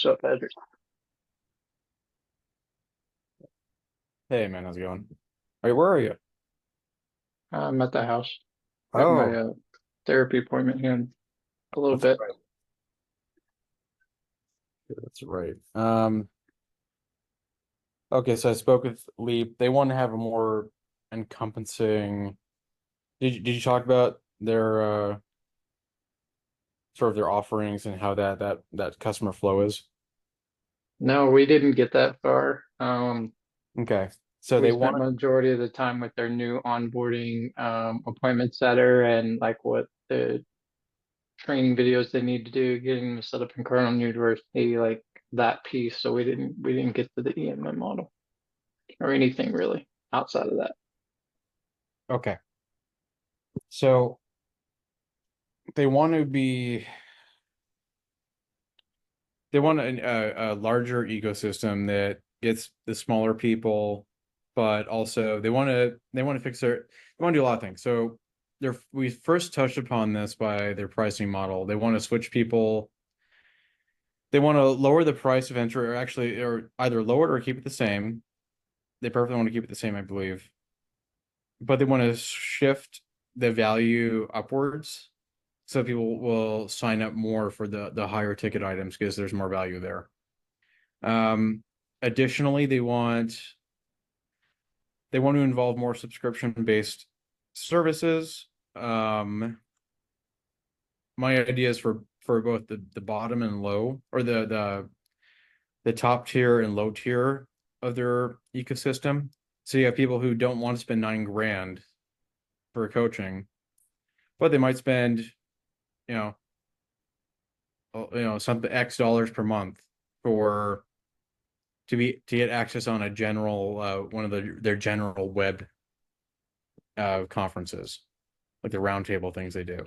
up, Edric? Hey man, how's it going? Wait, where are you? I'm at the house. Got my Oh, therapy appointment here in a little that's bit. right. That's right. Okay, so I spoke with Leap. They want to have a more encompassing. Did you talk about their sort of their offerings and how that customer flow is? No, we didn't get that far. Okay, so We they spent want majority of the time with their new onboarding appointment setter and like what the training videos they need to do, getting them set up in Cornell University, like that piece. So we didn't get to the EMM model or anything really outside of that. okay. So they want to be they want a larger ecosystem that gets the smaller people, but also they want to fix they want to do a lot of things. So we first touched upon this by their pricing model. They want to switch people. They want to lower the price of entry, or either lower it or keep it the same. They perfectly want to keep it the same, I believe, but they want to shift the value upwards so people will sign up more for the higher ticket items because there's more value there. Um, Additionally, they want to involve more subscription-based services. My ideas for both the bottom and low, or the top tier and low tier of their ecosystem. So you have people who don't want to spend 9 grand for coaching, but they might spend, you know, something X dollars per month for to get access on a general one of their general web conferences, like the roundtable things they do.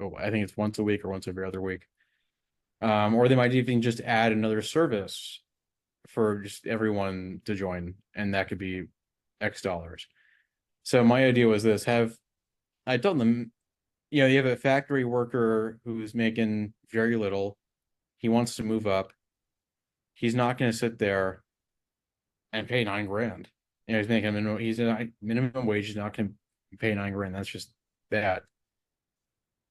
Oh, I think it's once a week or once every other week. Or they might even just add another service for just everyone to join, and that could be X dollars. So my idea was this: have I told them, you have a factory worker who's making very little. He wants to move up. He's not going to sit there and pay 9 grand. He's making a minimum. He's a minimum wage. He's not going to pay 9 grand. That's just bad.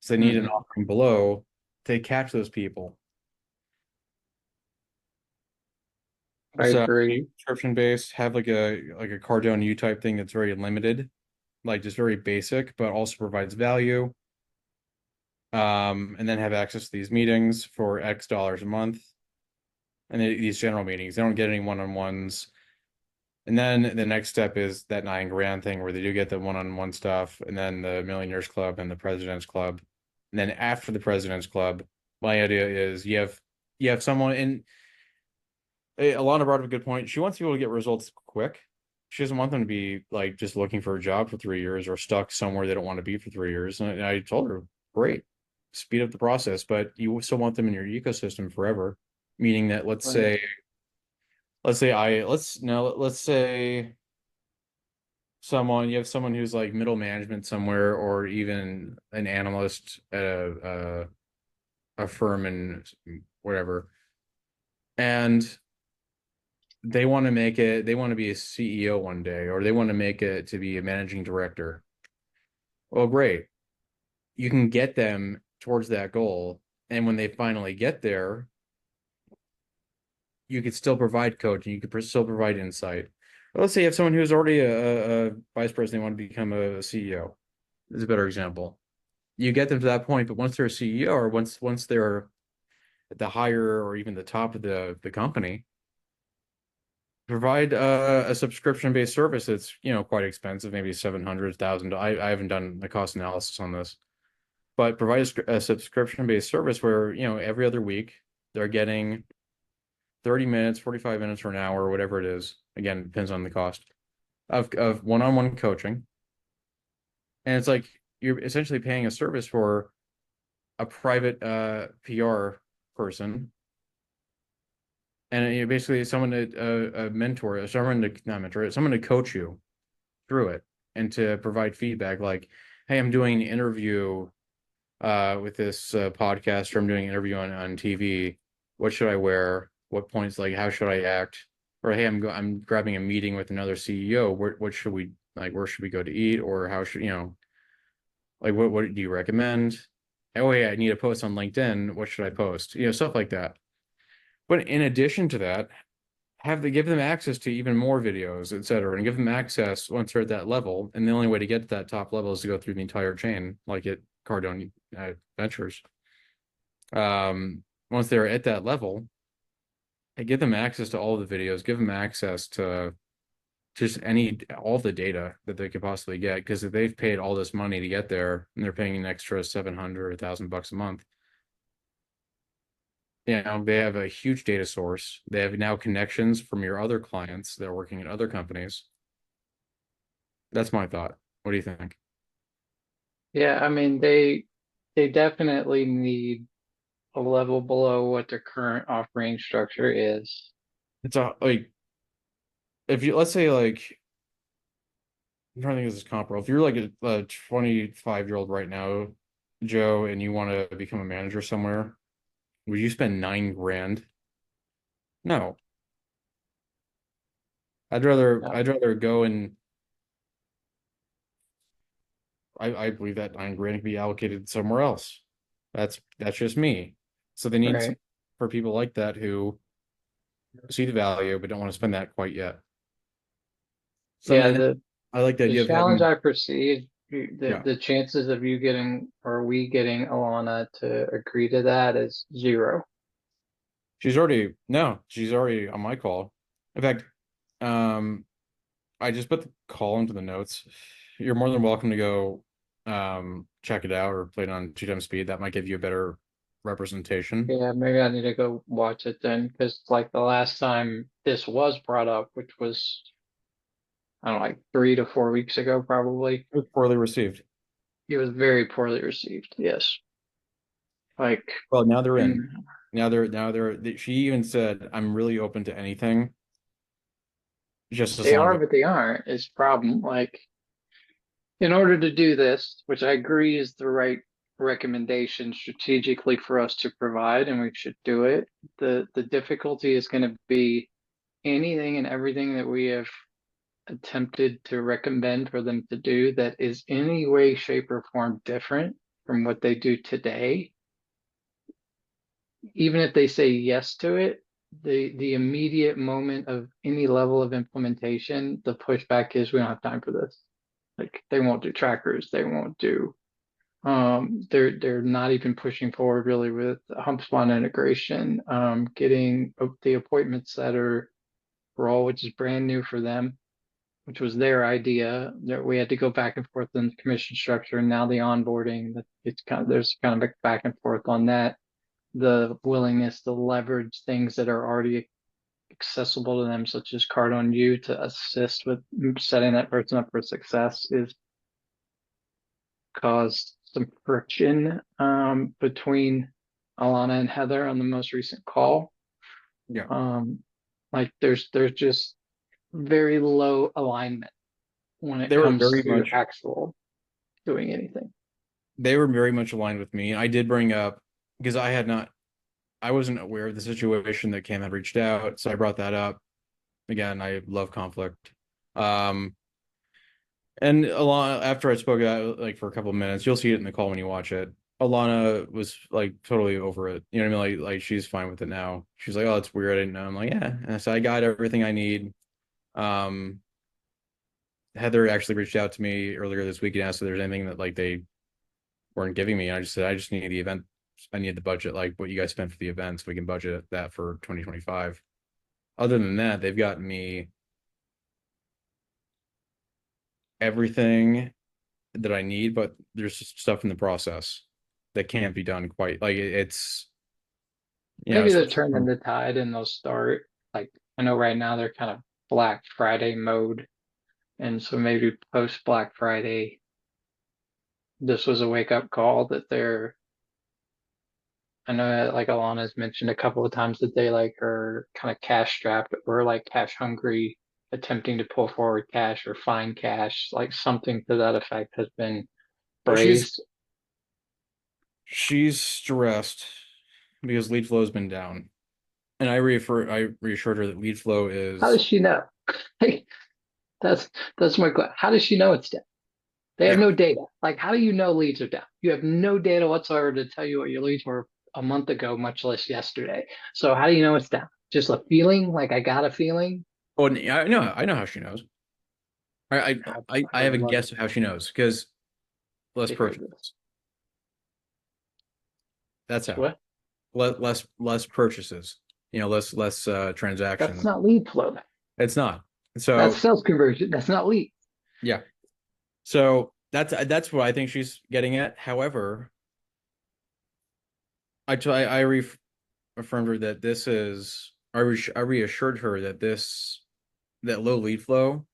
So they need an Hmm. offering below to catch those people. I So agree. subscription based, have like a Cardone U type thing that's very limited, like just very basic, but also provides value. And then have access to these meetings for X dollars a month, and these general meetings. They don't get any one-on-ones. And then the next step is that 9 grand thing where they do get the one-on-one stuff, and then the Millionaires Club and the President's Club. And then after the President's Club, my idea is you have someone in. Alana brought up a good point. She wants people to get results quick. She doesn't want them to be like just looking for a job for 3 years or stuck somewhere they don't want to be for 3 years. And I told her, great, speed up the process, but you still want them in your ecosystem forever. Meaning that Right. let's say you have someone who's like middle management somewhere, or even an analyst at a firm and whatever, and they want to be a CEO one day, or they want to make it to be a managing director. Well, great. You can get them towards that goal. And when they finally get there, you could still provide coaching. You could still provide insight. But let's say you have someone who's already a vice president, they want to become a CEO. This is a better example. You get them to that point, but once they're a CEO, or once they're at the higher or even the top of the company, provide a subscription based service that's quite expensive, maybe 700,000. I haven't done the cost analysis on this, but provide a subscription based service where every other week they're getting 30 minutes, 45 minutes, or an hour, or whatever it is. Again, it depends on the cost of one-on-one coaching, and it's like you're essentially paying a service for a private PR person, and basically someone a mentor, someone to not mentor, someone to coach you through it and to provide feedback like, hey, I'm doing an interview with this podcaster. I'm doing an interview on TV. What should I wear? what points, like how should I act? Or hey, I'm grabbing a meeting with another CEO. What should we like? Where should we go to eat? Or how should like what do you recommend? Oh yeah, I need a post on LinkedIn. What should I post? Stuff like that. But in addition to that, give them access to even more videos, etc., and give them access once they're at that level. And the only way to get to that top level is to go through the entire chain, like at Cardone Ventures. Once they're at that level, give them access to all the videos, give them access to just all the data that they could possibly get. Because if they've paid all this money to get there and they're paying an extra 700 $1,000 a month, they have a huge data source. They have now connections from your other clients that are working at other companies. That's my thought. What do you think? Yeah, I mean they definitely need a level below what their current offering structure is. It's like if you let's say like I'm trying to think of this comparable. If you're like a 25-year-old right now, Joe, and you want to become a manager somewhere, would you spend 9 grand? No. Yeah, I'd rather go and I believe that 9 grand can be allocated somewhere else. That's just me. So they need some right. for people like that who see the value but don't want to spend that quite yet. So Yeah, and I like the the idea of challenge having I perceive, yeah. the chances of you getting or we getting Alana to agree to that is zero. She's already on my call. In fact, um I just put the call into the notes. You're more than welcome to go check it out or play it on 2 times speed. That might give you a better representation. Yeah, maybe I need to go watch it then, because like the last time this was brought up, which was I don't know, like 3 to 4 weeks ago, probably, It was poorly received. it was very poorly received. Yes, like, Well, now they're in. and She even said, I'm really open to anything, just as they long are, as but they aren't. Is the problem. Like, in order to do this, which I agree is the right recommendation strategically for us to provide, and we should do it. The difficulty is going to be anything and everything that we have attempted to recommend for them to do that is any way, shape, or form different from what they do today. Even if they say yes to it, the immediate moment of any level of implementation, the pushback is we don't have time for this. Like they won't do trackers, they won't do they're not even pushing forward really with HubSpot integration, getting the appointment setter role, which is brand new for them, which was their idea. That we had to go back and forth in the commission structure, and now the onboarding. That it's kind of there's kind of a back and forth on that. The willingness to leverage things that are already accessible to them, such as Card on You, to assist with setting that person up for success, is caused some friction between Alana and Heather on the most recent call. yeah. Um, like there's just very low alignment when it They were comes very to much actual doing anything. they were very much aligned with me. I did bring up because I wasn't aware of the situation that Cam had reached out, so I brought that up. Again, I love conflict. Um, and Alana, after I spoke out like for a couple of minutes, you'll see it in the call when you watch it. Alana was like totally over it. You know what I mean? Like she's fine with it now. She's like, "Oh, it's weird." I didn't know. I'm like, "Yeah." And so I got everything I need. Um, Heather actually reached out to me earlier this week and asked if there's anything that like they weren't giving me. And I just said, I just need the event. I need the budget, like what you guys spent for the event, so we can budget that for 2025. Other than that, they've gotten me everything that I need, but there's just stuff in the process that can't be done quite. Like it's Maybe they're especially turning the tide and they'll start. Like I know right now they're kind of Black Friday mode, and so maybe post Black Friday, this was a wake up call that they're. I know that like Alana's mentioned a couple of times that they like are kind of cash strapped or like cash hungry, attempting to pull forward cash or find cash, like something to that effect has been well, phrased. she's stressed because Leadflow has been down. And I reassured her that Leadflow How does is, she know? Like, that's my question. How does she know it's down? They have yeah. no data. Like, how do you know leads are down? You have no data whatsoever to tell you what your leads were a month ago, much less yesterday. So how do you know it's down? Just a feeling? Like I got a feeling. Oh, and I know how she knows. I I have would a love guess of how she knows because less to hear this. purchases. That's how. What? Less purchases. Less That's transactions. not lead flow. It's not. That's So sales conversion. That's not lead. yeah. So that's what I think she's getting at. However, I reaffirmed her that this is I reassured her that that low lead flow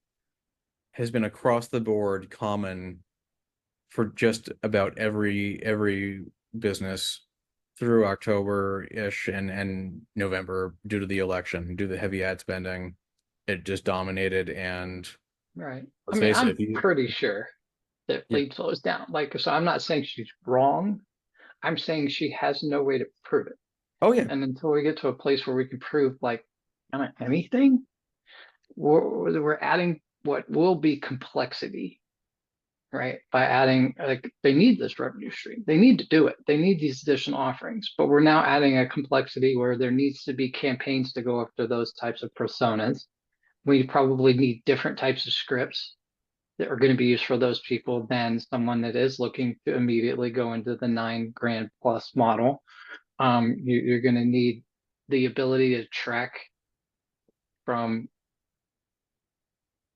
has been across the board common for just about every business through October-ish and November due to the election, due to the heavy ad spending. It just dominated. And Right. I let's mean, face it, I'm if you, pretty sure that yeah. lead flow is down. Like, so I'm not saying she's wrong. I'm saying she has no way to prove it. Oh yeah. And until we get to a place where we can prove like kind of anything, we're adding what will be complexity, right? By adding, like, they need this revenue stream. They need to do it. They need these additional offerings, but we're now adding a complexity where there needs to be campaigns to go after those types of personas. We probably need different types of scripts that are going to be used for those people than someone that is looking to immediately go into the 9 grand plus model. You're going to need the ability to track from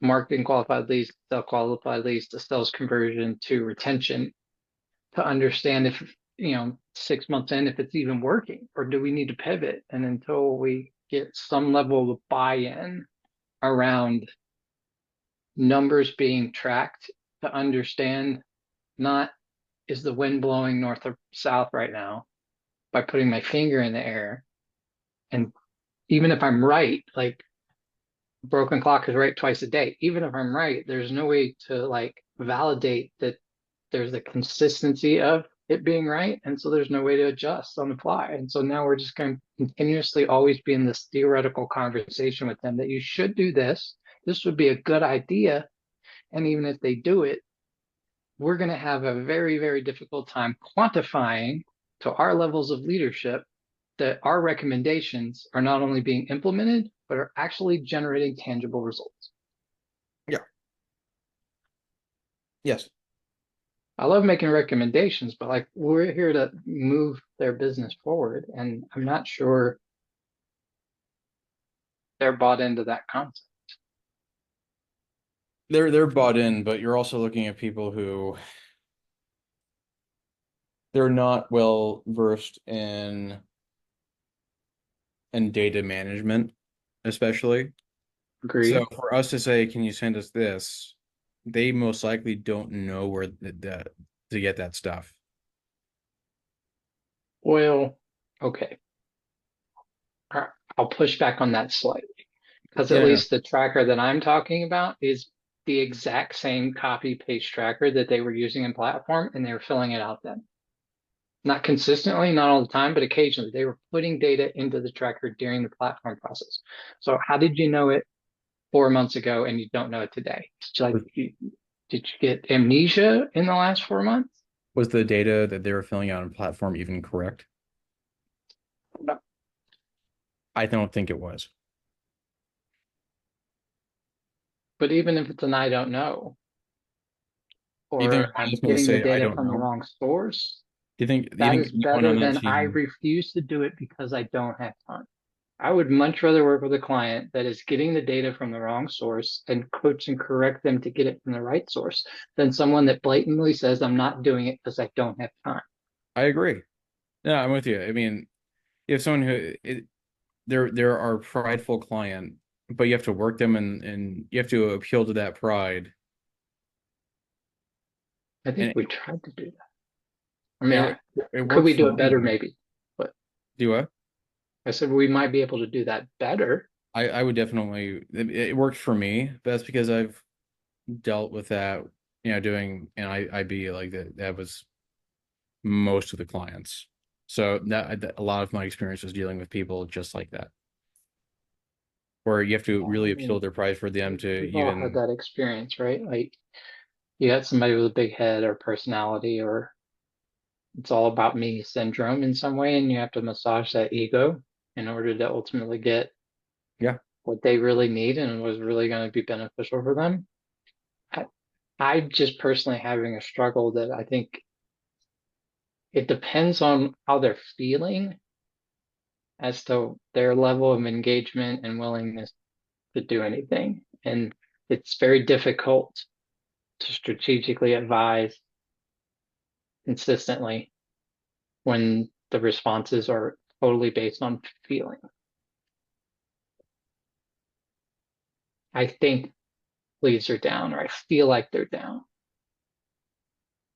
marketing qualified leads, sell qualified leads to sales conversion to retention to understand if, 6 months in, if it's even working or do we need to pivot? And until we get some level of buy-in around numbers being tracked to understand not is the wind blowing north or south right now by putting my finger in the air. And even if I'm right, like broken clock is right twice a day. Even if I'm right, there's no way to like validate that there's a consistency of it being right. And so there's no way to adjust on the fly. And so now we're just going to continuously always be in this theoretical conversation with them that you should do this. This would be a good idea. And even if they do it, we're going to have a very, very difficult time quantifying to our levels of leadership that our recommendations are not only being implemented, but are actually generating tangible results. Yeah. Yes. I love making recommendations, but like we're here to move their business forward. And I'm not sure they're bought into that concept. They're bought in, but you're also looking at people who they're not well versed in data management, especially. So Agreed. for us to say, can you send us this? They most likely don't know where to get that stuff. Well, okay. I'll push back on that slightly because at Yeah, no. least the tracker that I'm talking about is the exact same copy paste tracker that they were using in platform and they were filling it out then. Not consistently, not all the time, but occasionally they were putting data into the tracker during the platform process. So how did you know it 4 months ago and you don't know it today? Did you get amnesia in the last 4 months? Was the data that they were filling out on platform even correct? No. I don't think it was. But even if it's an I don't know, Do you think or I'm I'm just going to getting the say I data don't from the know? wrong source, Do you that think is anyone better on that than I team? refuse to do it because I don't have time. I would much rather work with a client that is getting the data from the wrong source and coach and correct them to get it from the right source than someone that blatantly says, I'm not doing it because I don't have time. I agree. No, I'm with you. I mean, you have someone they're our prideful client, but you have to work them and you have to appeal to that pride. I think And we tried to do that. I mean, it it could works we for do it better? me. Maybe. But Do what? I said we might be able to do that better. I would definitely it worked for me. But that's because I've dealt with that, doing an IB like that. That was most of the clients. So that a lot of my experience was dealing with people just like that. where you have to really appeal their price for them to We've all had even. that experience, right? Like you got somebody with a big head or personality, or it's all about me syndrome in some way, and you have to massage that ego in order to ultimately get Yeah, what they really need and was really going to be beneficial for them. I, I just personally having a struggle that I think it depends on how they're feeling as to their level of engagement and willingness to do anything. And it's very difficult to strategically advise consistently when the responses are totally based on feeling. I think leads are down, or I feel like they're down,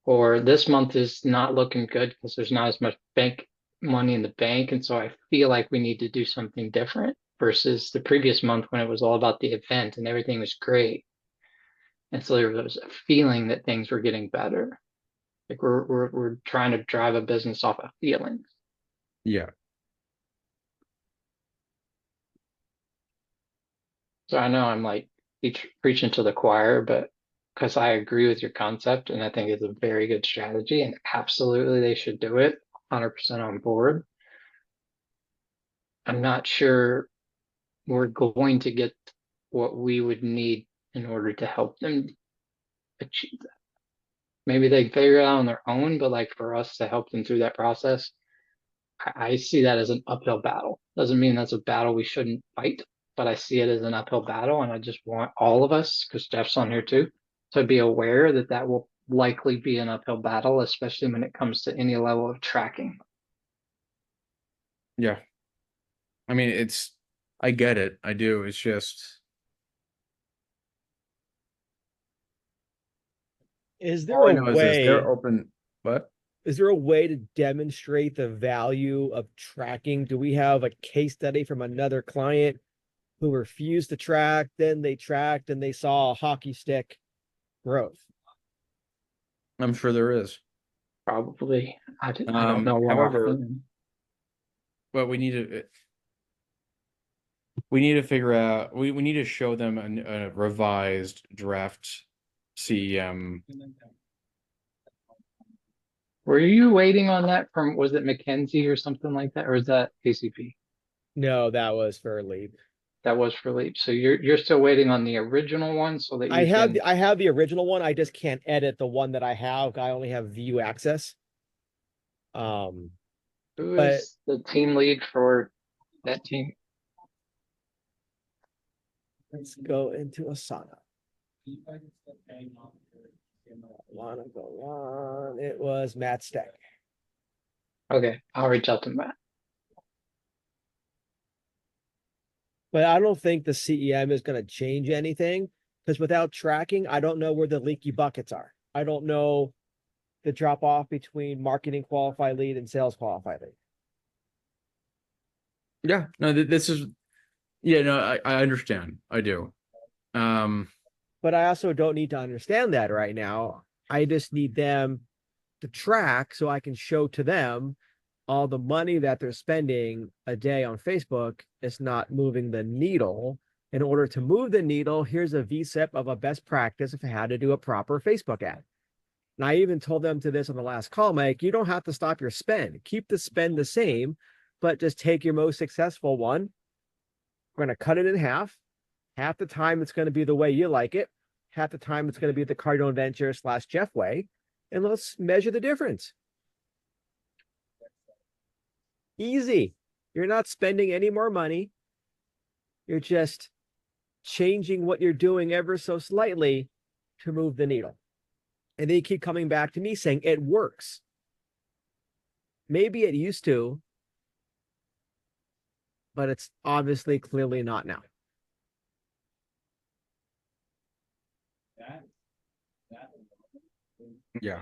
or this month is not looking good because there's not as much bank money in the bank. And so I feel like we need to do something different versus the previous month when it was all about the event and everything was great. And so there was a feeling that things were getting better. Like we're trying to drive a business off of feelings. yeah, So I know I'm like preaching to the choir, but because I agree with your concept and I think it's a very good strategy and absolutely they should do it, 100% on board. I'm not sure we're going to get what we would need in order to help them achieve that. Maybe they figure it out on their own, but like for us to help them through that process, I see that as an uphill battle. Doesn't mean that's a battle we shouldn't fight, but I see it as an uphill battle. And I just want all of us, because Jeff's on here too, to be aware that that will likely be an uphill battle, especially when it comes to any level of tracking. yeah. I mean, I get it. I do. It's just Is there all I a know is this. They're way, open. What? is there a way to demonstrate the value of tracking? Do we have a case study from another client who refused to track, then they tracked and they saw a hockey stick growth? I'm sure there is. Probably. I don't know one However, offhand. but we need to figure out we need to show them a revised draft CEM. Were you waiting on that from, was it McKenzie or something like that? Or is that KCP? No, that was for Leap. That was for Leap. So you're still waiting on the original one so that you can. I have the original one. I just can't edit the one that I have. I only have view access. Um, Who but is the team lead for that team? let's go into Asana. Alana, go on. It was Matt Steck. Okay, I'll reach out to Matt. But I don't think the CEM is going to change anything because without tracking, I don't know where the leaky buckets are. I don't know the drop off between marketing qualified lead and sales qualified lead. Yeah, no, this is yeah, no, I understand. I do. But I also don't need to understand that right now. I just need them to track so I can show to them all the money that they're spending a day on Facebook is not moving the needle. In order to move the needle, here's a VSIP of a best practice of how to do a proper Facebook ad. And I even told them to this on the last call, Mike, you don't have to stop your spend. Keep the spend the same, but just take your most successful one. We're going to cut it in half. Half the time it's going to be the way you like it. Half the time it's going to be the Cardinal Venture / Jeff way. And let's measure the difference. Easy. You're not spending any more money. You're just changing what you're doing ever so slightly to move the needle. And they keep coming back to me saying it works. Maybe it used to, but it's obviously clearly not now. Yeah.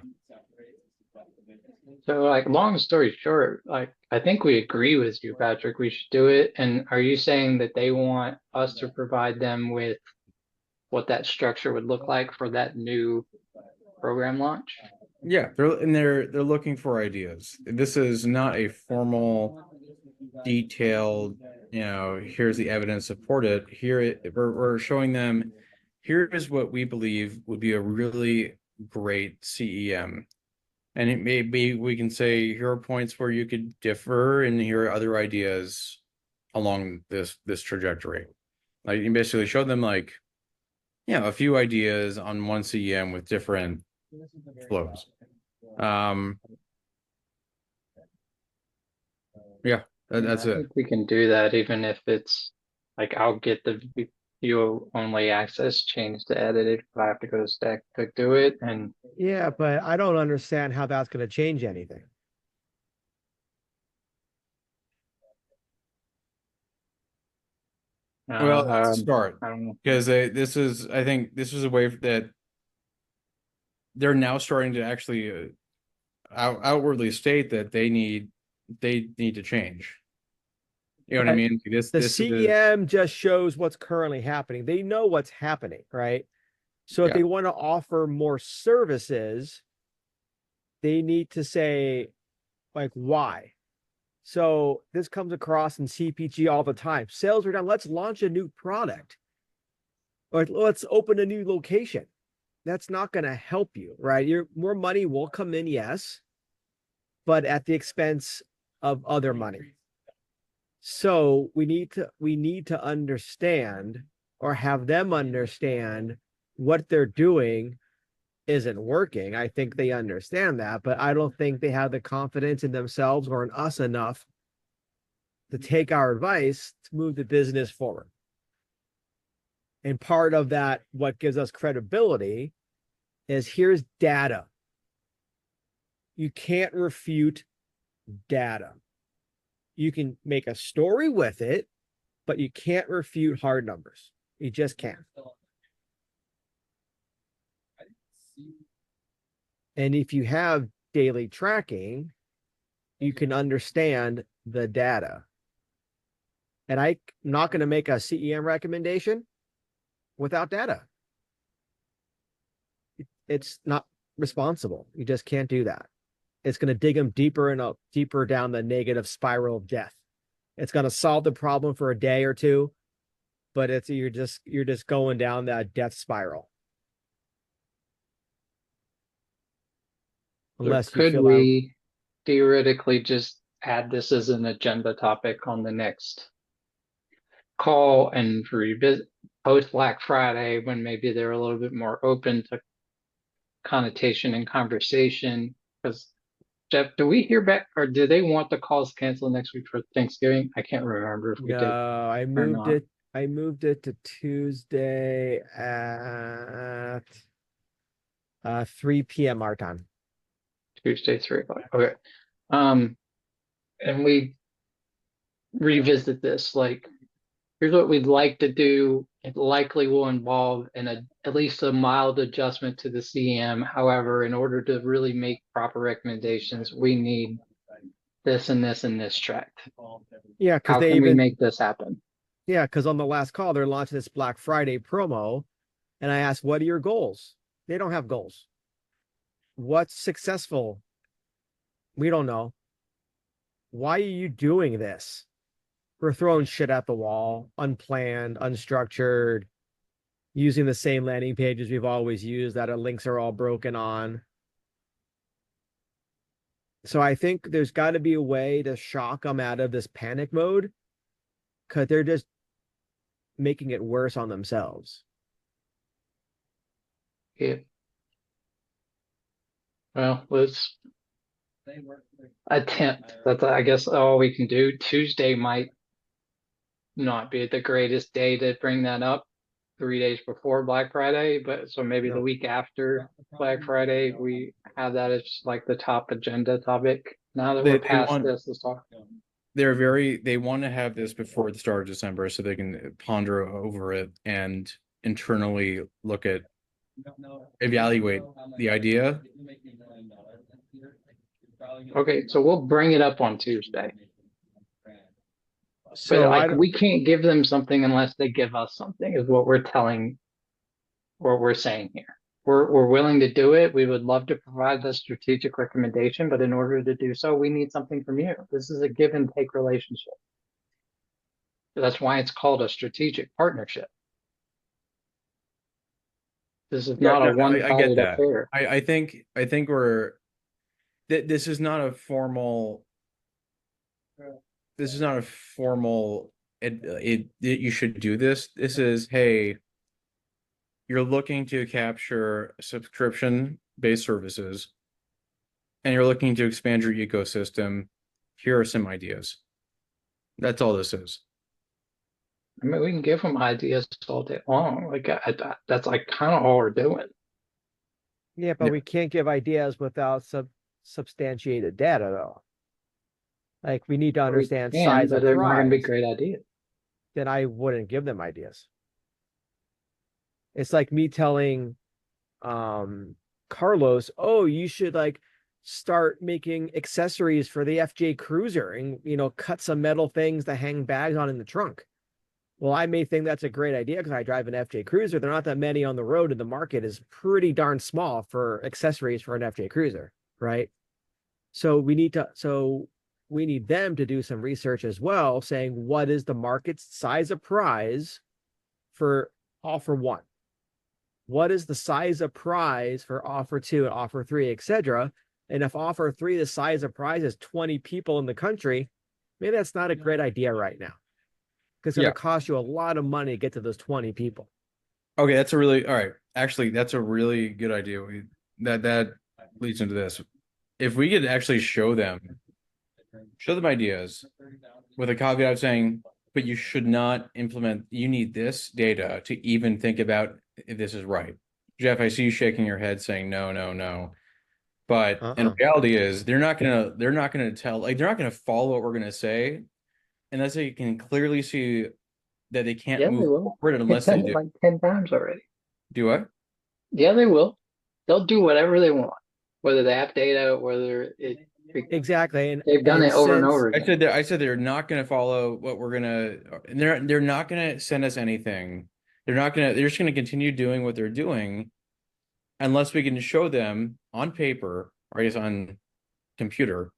So like long story short, like I think we agree with you, Patrick. We should do it. And are you saying that they want us to provide them with what that structure would look like for that new program launch? Yeah, they're looking for ideas. This is not a formal, detailed here's the evidence support it. We're showing them, here is what we believe would be a really great CEM. And it may be, we can say, here are points where you could differ, and here are other ideas along this trajectory. Like, you basically show them like, a few ideas on one CEM with different flows. Yeah, that's I it. think we can do that even if it's like I'll get the view only access change to edit it if I have to go to stack to do it. And Yeah, but I don't understand how that's going to change anything. Well, it's a start, I don't know. because I think this is a way that they're now starting to actually outwardly state that they need to change. You know what I But mean? the This is, CEM just shows what's currently happening. They know what's happening, right? So if yeah. they want to offer more services, they need to say, like, why. So this comes across in CPG all the time. Sales are down. Let's launch a new product. Or let's open a new location. That's not going to help you, right? Your more money will come in, yes, but at the expense of other money. So we need to understand, or have them understand, what they're doing isn't working. I think they understand that, but I don't think they have the confidence in themselves or in us enough to take our advice to move the business forward. And part of that, what gives us credibility, is here's data. You can't refute data. You can make a story with it, but you can't refute hard numbers. You just can't. And if you have daily tracking, you can understand the data. And I'm not going to make a CEM recommendation without data. It's not responsible. You just can't do that. It's going to dig them deeper and deeper down the negative spiral of death. It's going to solve the problem for a day or two, but you're just going down that death spiral. Unless you Could feel we theoretically just add this as an agenda topic on the next call and revisit post Black Friday when maybe they're a little bit more open to connotation and conversation? Because Jeff, do we hear back or do they want the calls canceled next week for Thanksgiving? I can't remember if we did I or moved not. it. I moved it to Tuesday at 3 p.m. our time. Tuesday, 3 o'clock. Okay. And we revisit this. Like, here's what we'd like to do. It likely will involve at least a mild adjustment to the CM. However, in order to really make proper recommendations, we need this and this and this tracked. Yeah, because How can we make this happen? yeah, because on the last call, they're launching this Black Friday promo. And I asked, what are your goals? They don't have goals. What's successful? We don't know. Why are you doing this? We're throwing shit at the wall, unplanned, unstructured, using the same landing pages we've always used that our links are all broken on. So I think there's got to be a way to shock them out of this panic mode, because they're just making it worse on themselves. Yeah. Well, let's attempt. That's, I guess, all we can do. Tuesday might not be the greatest day to bring that up 3 days before Black Friday, but so maybe the week after Black Friday, we have that as like the top agenda topic. Now that we're past this, let's talk. They want to have this before the start of December so they can ponder over it and internally evaluate the idea. Okay, so we'll bring it up on Tuesday. So But like we can't give them something unless they give us something, is what we're saying here. We're willing to do it. We would love to provide the strategic recommendation, but in order to do so, we need something from you. This is a give and take relationship. That's why it's called a strategic partnership. This is Yeah, not no, a I get one-sided that. affair. I think we're this is not a formal. This is not a formal. You should do this. This is, hey, you're looking to capture subscription-based services, and you're looking to expand your ecosystem. Here are some ideas. That's all this is. I mean, we can give them ideas all day long. Like that's like kind of all we're doing. Yeah, but Yeah. we can't give ideas without substantiated data, though. Like we need to We understand can, size but of they're not going to be prize. great ideas. Then I wouldn't give them ideas. It's like me telling Carlos, oh, you should like start making accessories for the FJ Cruiser and cut some metal things to hang bags on in the trunk. Well, I may think that's a great idea because I drive an FJ Cruiser. There are not that many on the road, and the market is pretty darn small for accessories for an FJ Cruiser, right? So we need them to do some research as well, saying what is the market's size of prize for offer one? What is the size of prize for offer two and offer three, etc.? And if offer three, the size of prize is 20 people in the country, maybe that's not a great idea right now because it's going Yeah. to cost you a lot of money to get to those 20 people. Okay, that's a really all right. Actually, that's a really good idea. That leads into this. If we could actually show them ideas with a caveat of saying, but you should not implement, you need this data to even think about if this is right. Jeff, I see you shaking your head saying no, no, no. But in reality is they're not gonna tell, like they're not gonna follow what we're gonna say unless they can clearly see that they can't Yeah, they move will. forward I've unless they done it do. like 10 times already. Do what? Yeah, they will. They'll do whatever they want, whether they have data, whether Exactly. they've done And it over and over I again. said that I said they're not going to follow what we're gonna. They're not going to send us anything. They're just going to continue doing what they're doing, unless we can show them on paper or I guess on computer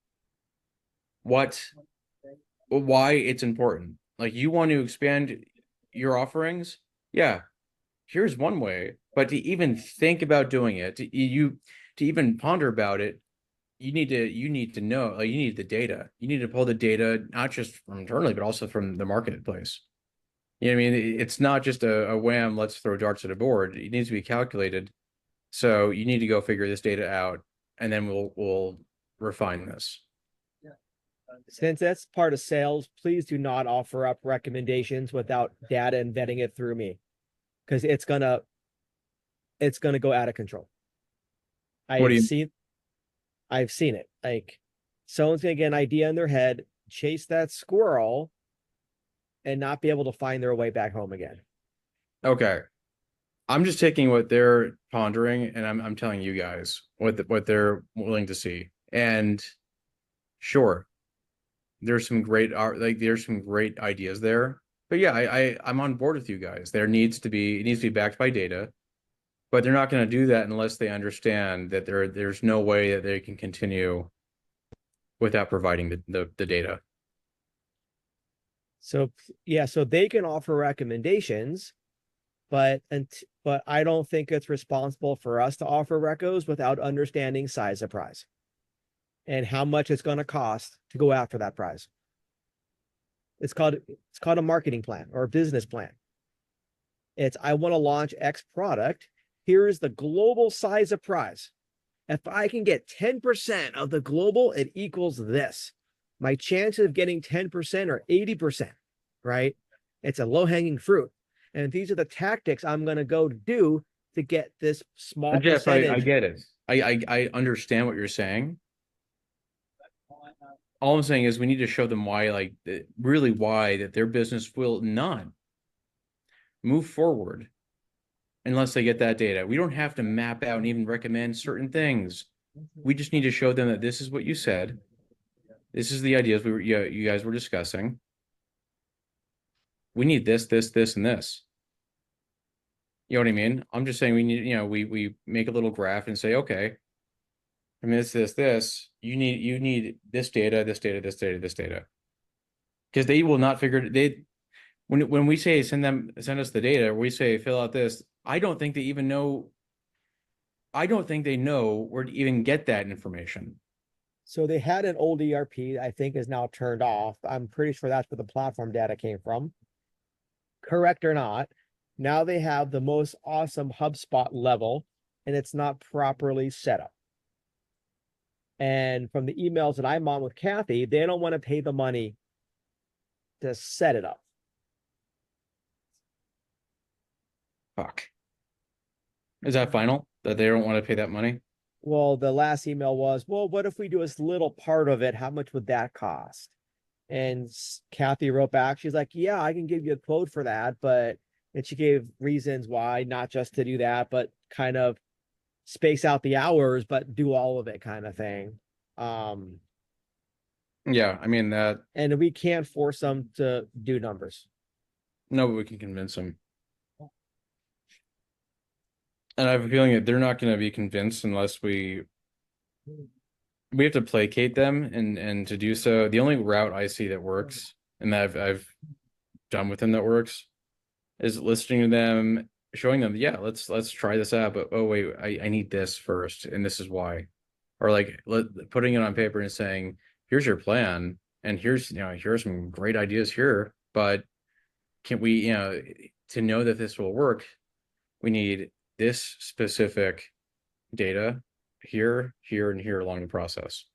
what why it's important. Like you want to expand your offerings, yeah. Here's one way, but to even think about doing it, to even ponder about it, you need to know, like you need the data. You need to pull the data not just from internally, but also from the marketplace. You know what I mean? It's not just a wham, let's throw darts at a board. It needs to be calculated. So you need to go figure this data out, and then we'll refine this. since that's part of sales, please do not offer up recommendations without data and vetting it through me because it's gonna go out of control. I What do have you? seen I've seen it. Like someone's gonna get an idea in their head, chase that squirrel, and not be able to find their way back home again. Okay, I'm just taking what they're pondering, and I'm telling you guys what they're willing to see. And sure, there's some great art, like there's some great ideas there. But yeah, I'm on board with you guys. It needs to be backed by data, but they're not going to do that unless they understand that there's no way that they can continue without providing the data. So yeah, so they can offer recommendations, but I don't think it's responsible for us to offer recos without understanding size of prize and how much it's going to cost to go after that prize. It's called a marketing plan or a business plan. It's I want to launch X product. Here's the global size of prize. If I can get 10% of the global, it equals this. My chances of getting 10% or 80%, right? It's a low-hanging fruit. And these are the tactics I'm going to go to do to get this small Jeff, I percentage. get it. I understand what you're saying. All I'm saying is we need to show them why, like really why that their business will not move forward unless they get that data. We don't have to map out and even recommend certain things. We just need to show them that this is what you said. This is the ideas you guys were discussing. We need this, and this. You know what I mean? I'm just saying we need, we make a little graph and say, okay, from this, you need this data, this data, this data, this data. Because they will not figure when we say send us the data, we say fill out this. I don't think they even know. I don't think they know where to even get that information. So they had an old ERP, I think is now turned off. I'm pretty sure that's where the platform data came from. Correct or not, now they have the most awesome HubSpot level, and it's not properly set up. And from the emails that I'm on with Kathy, they don't want to pay the money to set it up. Fuck. Is that final? That they don't want to pay that money? Well, the last email was, well, what if we do a little part of it? How much would that cost? And Kathy wrote back, she's like, yeah, I can give you a quote for that. But, and she gave reasons why, not just to do that, but kind of space out the hours, but do all of it kind of thing. Yeah, I mean that. And we can't force them to do numbers. No, but we can convince them. And I have a feeling that they're not going to be convinced unless we have to placate them, and to do so, the only route I see that works and that I've done with them that works is listening to them, showing them, yeah, let's try this out, but oh wait, I need this first, and this is why. Or like putting it on paper and saying, here's your plan, and here's here's some great ideas here, but can we, to know that this will work, we need this specific data here, here, and here along the process.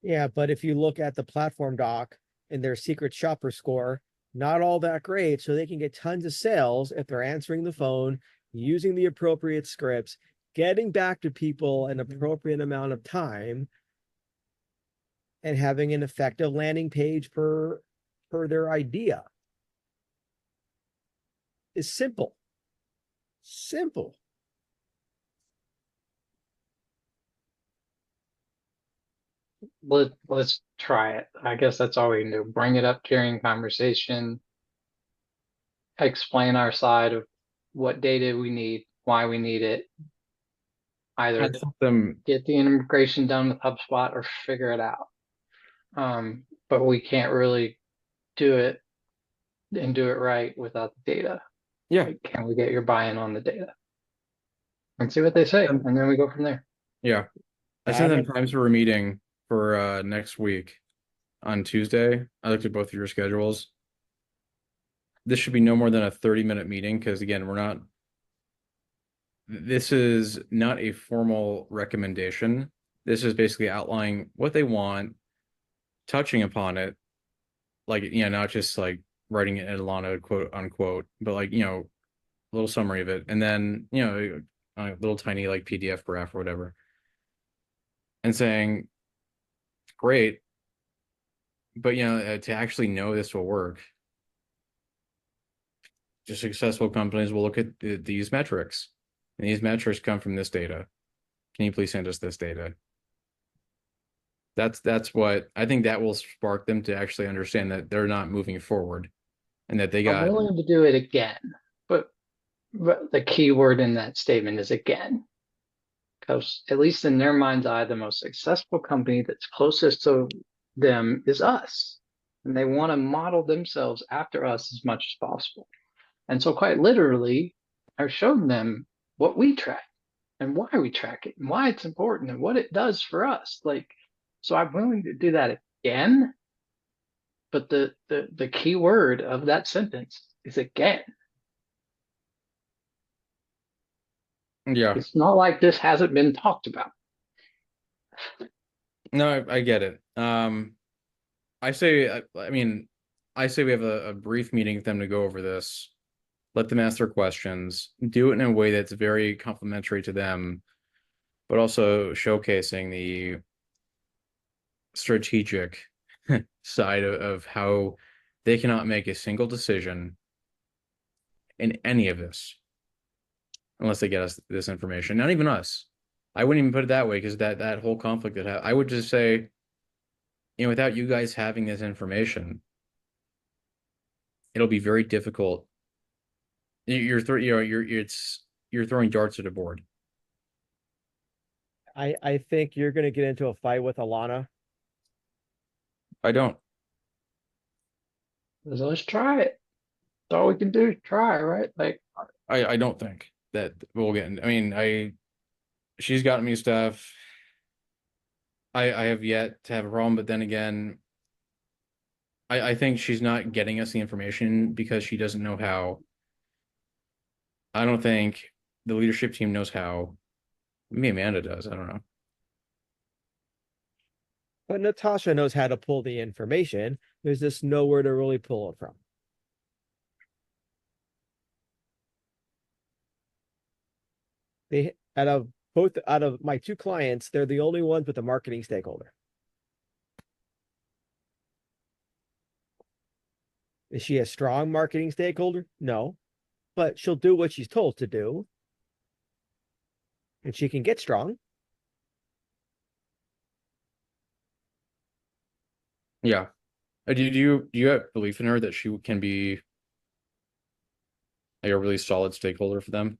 Yeah, but if you look at the platform doc and their secret shopper score, not all that great. So they can get tons of sales if they're answering the phone, using the appropriate scripts, getting back to people an appropriate amount of time, and having an effective landing page per their idea. Is simple. Simple. Let's try it. I guess that's all we can do. Bring it up during conversation, explain our side of what data we need, why we need it. Either them get the integration done with HubSpot or figure it out. But we can't really do it and do it right without the data. Yeah. Like, can we get your buy-in on the data? And see what they say, and then we go from there. Yeah. I sent them times for a meeting for next week on Tuesday. I looked at both of your schedules. This should be no more than a 30-minute meeting because again, this is not a formal recommendation. This is basically outlining what they want, touching upon it, like, not just like writing it in Ilana, quote unquote, but like, a little summary of it. And then, a little tiny like PDF graph or whatever. And saying, great, but to actually know this will work, just successful companies will look at these metrics, and these metrics come from this data. Can you please send us this data? That's what I think that will spark them to actually understand that they're not moving forward, and that they got. I'm willing to do it again, but the key word in that statement is again. Because at least in their mind's eye, the most successful company that's closest to them is us. And they want to model themselves after us as much as possible. And so quite literally, I showed them what we track and why we track it and why it's important and what it does for us. Like, so I'm willing to do that again. But the key word of that sentence is again. Yeah. It's not like this hasn't been talked about. No, I get it. I say we have a brief meeting with them to go over this, let them ask their questions, do it in a way that's very complimentary to them, but also showcasing the strategic side of how they cannot make a single decision in any of this unless they get us this information. Not even us. I wouldn't even put it that way because that whole conflict I would just say, without you guys having this information, it'll be very difficult. You're throwing darts at a board. I think you're going to get into a fight with Alana. I don't. So let's try it. all we can do. Try, right? Like, I don't think that we'll get. I mean, she's gotten me stuff. I have yet to have a problem, but then again, I think she's not getting us the information because she doesn't know how. I don't think the leadership team knows how. Maybe Amanda does. I don't know. But Natasha knows how to pull the information. There's just nowhere to really pull it from. They out of my two clients, they're the only ones with a marketing stakeholder. Is she a strong marketing stakeholder? No, but she'll do what she's told to do, and she can get strong. Yeah. Do you have belief in her that she can be like a really solid stakeholder for them?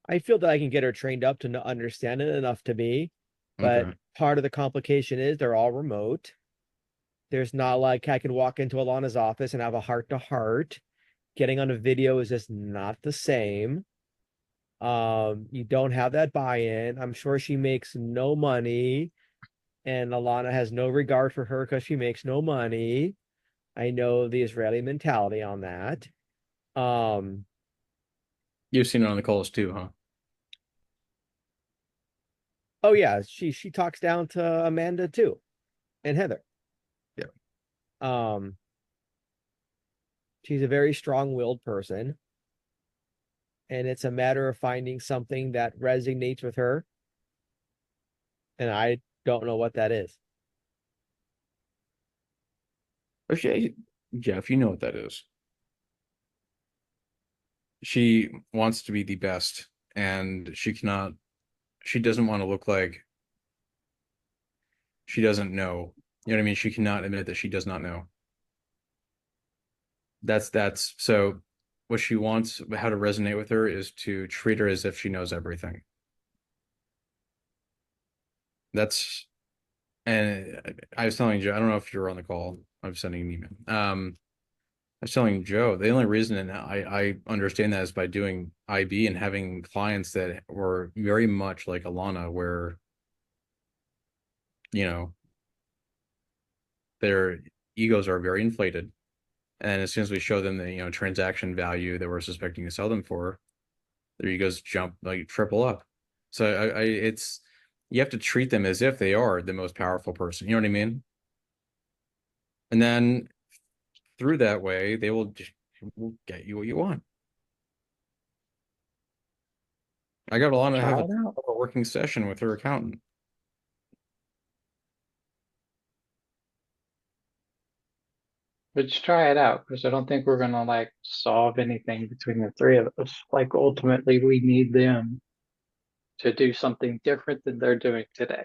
I feel that I can get her trained up to understand it enough to be, but Okay. part of the complication is they're all remote. There's not like I can walk into Alana's office and have a heart to heart. Getting on a video is just not the same. You don't have that buy-in. I'm sure she makes no money, and Alana has no regard for her because she makes no money. I know the Israeli mentality on that. Um, You've seen it on the calls too, huh? oh yeah, she talks down to Amanda too, and Heather. Yeah. Um, she's a very strong-willed person, and it's a matter of finding something that resonates with her, and I don't know what that is. Okay, Jeff, you know what that is. She wants to be the best, and she doesn't want to look like she doesn't know. You know what I mean? She cannot admit that she does not know. That's so what she wants, how to resonate with her is to treat her as if she knows everything. That's and I was telling Joe, I don't know if you were on the call. I'm sending an email. I was telling Joe, the only reason and I understand that is by doing IB and having clients that were very much like Alana, where you know their egos are very inflated. And as soon as we show them the transaction value that we're suspecting to sell them for, their egos jump like triple up. So it's you have to treat them as if they are the most powerful person. You know what I mean? And then through that way, they will get you what you want. I got Alana to try have it out. a working session with her accountant. But just try it out because I don't think we're gonna like solve anything between the three of us. Like ultimately, we need them to do something different than they're doing today,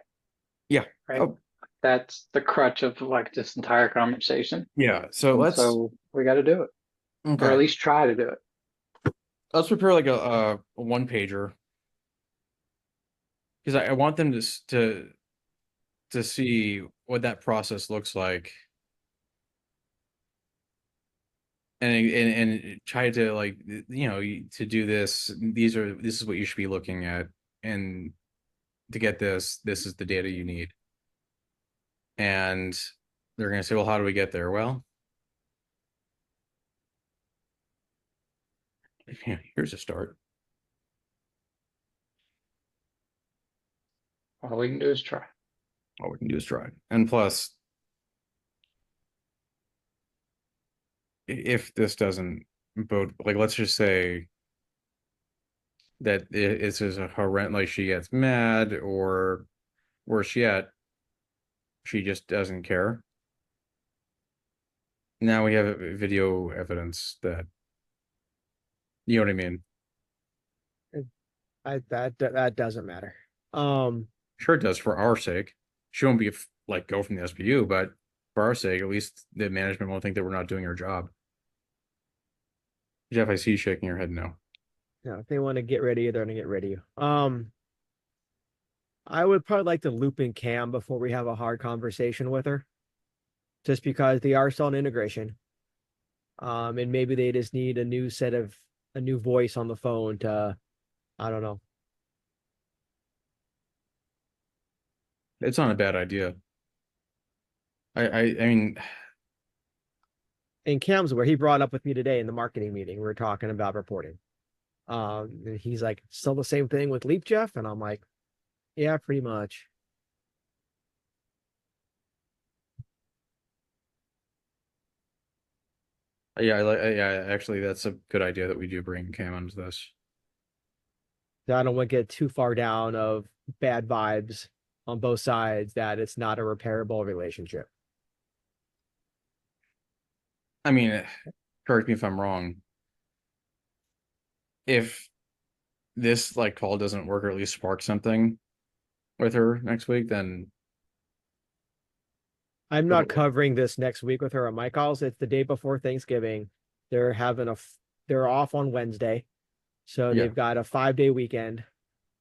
Yeah. right? Oh, That's the crutch of like this entire conversation. yeah. So And let's so we got to do it, or at okay. least try to do it. Let's prepare like a one pager because I want them to see what that process looks like and try to like to do this. This is what you should be looking at, and to get this is the data you need. And they're going to say, well, how do we get there? Well, yeah, here's a start. All we can do is try. All we can do is try. And plus, if this doesn't bode, like, let's just say that it's just a horrendous, like she gets mad or worse yet, she just doesn't care. Now we have video evidence that, you know what I mean? That doesn't matter. Um, Sure it does for our sake. She won't be like go from the SPU, but for our sake, at least the management won't think that we're not doing our job. Jeff, I see you shaking your head no. if they want to get rid of you, they're gonna get rid of you. I would probably like to loop in Cam before we have a hard conversation with her, just because they are still in integration. And maybe they just need a new voice on the phone to, I don't know. It's not a bad idea. I mean, And Cam's where he brought up with me today in the marketing meeting, we were talking about reporting. And he's like, still the same thing with Leap, Jeff? And I'm like, yeah, pretty much. yeah, I like. Yeah, actually, that's a good idea that we do bring Cam onto this. I don't want to get too far down of bad vibes on both sides that it's not a repairable relationship. I mean, correct me if I'm wrong. If this like call doesn't work or at least spark something with her next week, then I'm not covering this next week with her on my calls. It's the day before Thanksgiving. They're having they're off on Wednesday. So yeah. they've got a 5-day weekend.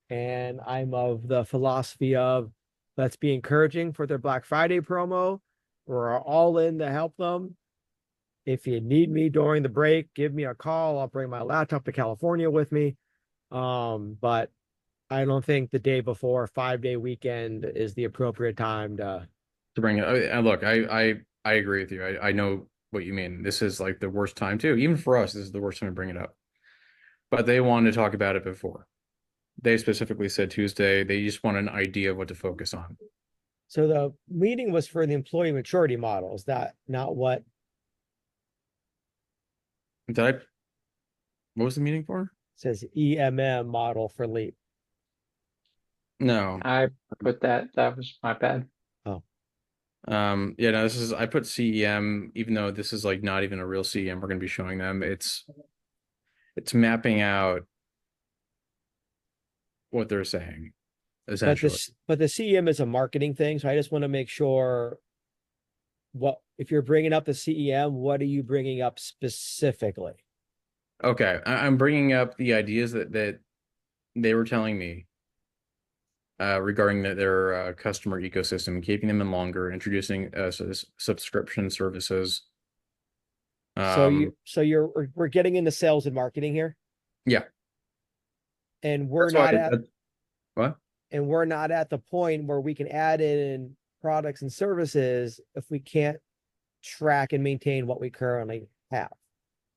And I'm of the philosophy of let's be encouraging for their Black Friday promo. We're all in to help them. If you need me during the break, give me a call. I'll bring my laptop to California with me. But I don't think the day before 5-day weekend is the appropriate time to Bring it. Look, I agree with you. I know what you mean. This is like the worst time too. Even for us, this is the worst time to bring it up. But they wanted to talk about it before. They specifically said Tuesday. They just want an idea of what to focus on. So the meeting was for the employee maturity model. Is that not what Did I? What was the meeting for? says EMM model for Leap? No. I put that was my bad. Yeah, no, this is I put CEM, even though this is like not even a real CEM we're gonna be showing them. It's mapping out what they're saying, essentially. But the CEM is a marketing thing, so I just want to make sure what if you're bringing up the CEM, what are you bringing up specifically? Okay, I'm bringing up the ideas that they were telling me regarding their customer ecosystem, keeping them in longer, introducing subscription services. We're getting into sales and marketing here, Yeah, and we're that's why. not at What? and we're not at the point where we can add in products and services if we can't track and maintain what we currently have.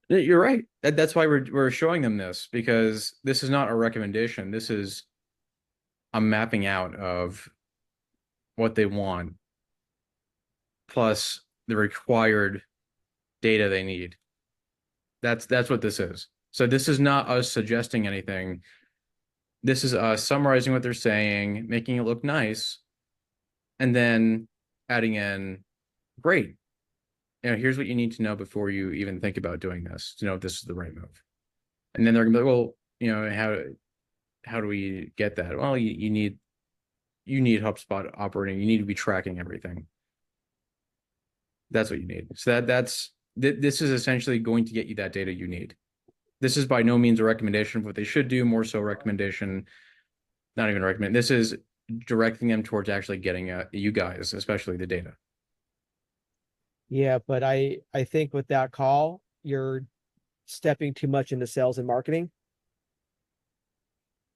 You're right. That's why we're showing them this, because this is not a recommendation. This is a mapping out of what they want, plus the required data they need. That's what this is. So this is not us suggesting anything. This is us summarizing what they're saying, making it look nice, and then adding in, great. You know, here's what you need to know before you even think about doing this, to know if this is the right move. And then they're gonna be like, well, you know, how do we get that? Well, you need HubSpot operating. You need to be tracking everything. That's what you need. So this is essentially going to get you that data you need. This is by no means a recommendation of what they should do, more so recommendation, not even a recommend. This is directing them towards actually getting you guys, especially the data. Yeah, but I think with that call, you're stepping too much into sales and marketing.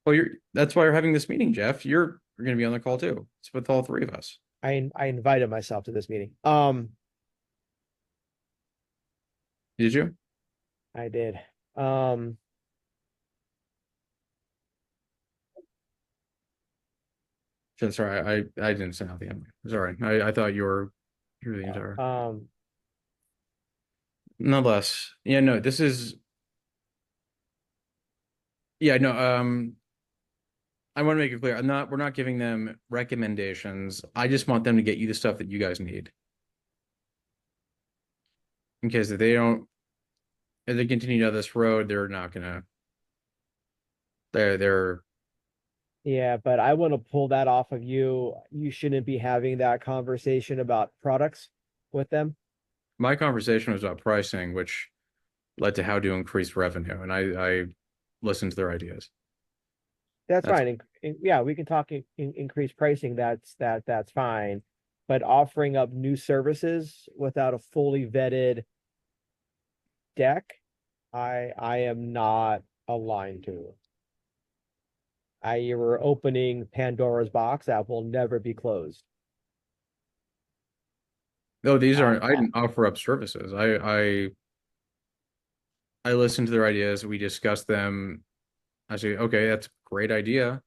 Well, that's why you're having this meeting, Jeff. You're going to be on the call too. It's with all three of us. I invited myself to this meeting. Did you? I did. Sorry, I didn't send out the invite. Sorry, I thought you were the entire. Nonetheless, yeah, no, this is. Yeah, no. I want to make it clear. We're not giving them recommendations. I just want them to get you the stuff that you guys need. In case if they continue down this road, they're not gonna. They're. Yeah, but I want to pull that off of you. You shouldn't be having that conversation about products with them. My conversation was about pricing, which led to how to increase revenue, and I listened to their ideas. That's fine. Yeah, we can talk increase pricing. That's fine. But offering up new services without a fully vetted deck, I am not aligned to. You're opening Pandora's box that will never be closed. No, these Uh, aren't, I didn't offer up services. I listened to their ideas, we discussed them. I say, okay, that's a great idea.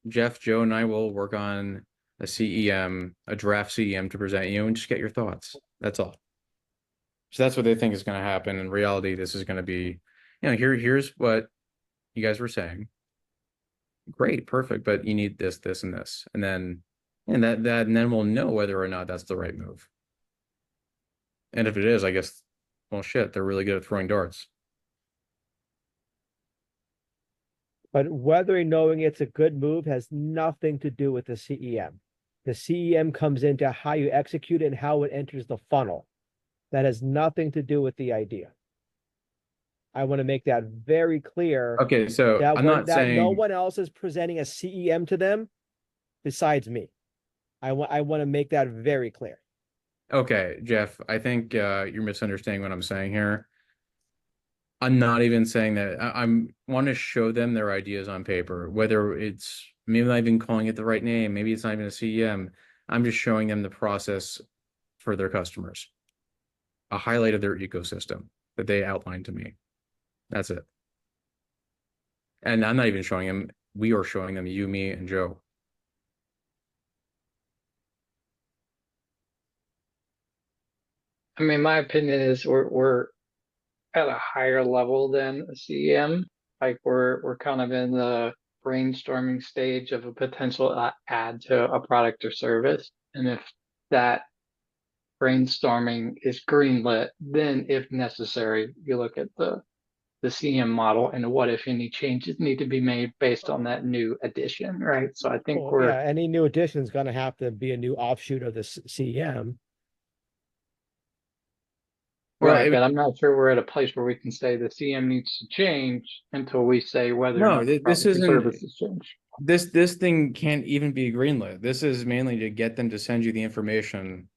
Jeff, Joe, and I will work on a CEM, a draft CEM to present you and just get your thoughts. That's all. So that's what they think is going to happen. In reality, this is going to be, here's what you guys were saying. Great, perfect, but you need this, this, and this. And then and then we'll know whether or not that's the right move. And if it is, I guess, well, shit, they're really good at throwing darts. But whether knowing it's a good move has nothing to do with the CEM. The CEM comes into how you execute it and how it enters the funnel. That has nothing to do with the idea. I want to make that very clear. Okay, so that I'm not that no saying one else is presenting a CEM to them besides me. I want to make that very clear. okay, Jeff, I think you're misunderstanding what I'm saying here. I'm not even saying that. I'm want to show them their ideas on paper, whether it's maybe not even calling it the right name, maybe it's not even a CEM. I'm just showing them the process for their customers, a highlight of their ecosystem that they outlined to me. That's it. And I'm not even showing them, we are showing them you, me, and Joe. I mean, my opinion is we're at a higher level than a CEM. Like we're kind of in the brainstorming stage of a potential add to a product or service. And if that brainstorming is greenlit, then if necessary, you look at the CM model and what if any changes need to be made based on that new addition, right? So I think Well, yeah, any new addition is going to have to be a new offshoot of the CEM. Well, right, but I'm not sure we're at a place where we can say the CM needs to change until we say whether or no, not the this product or isn't. services change. This thing can't even be greenlit. This is mainly to get them to send you the information,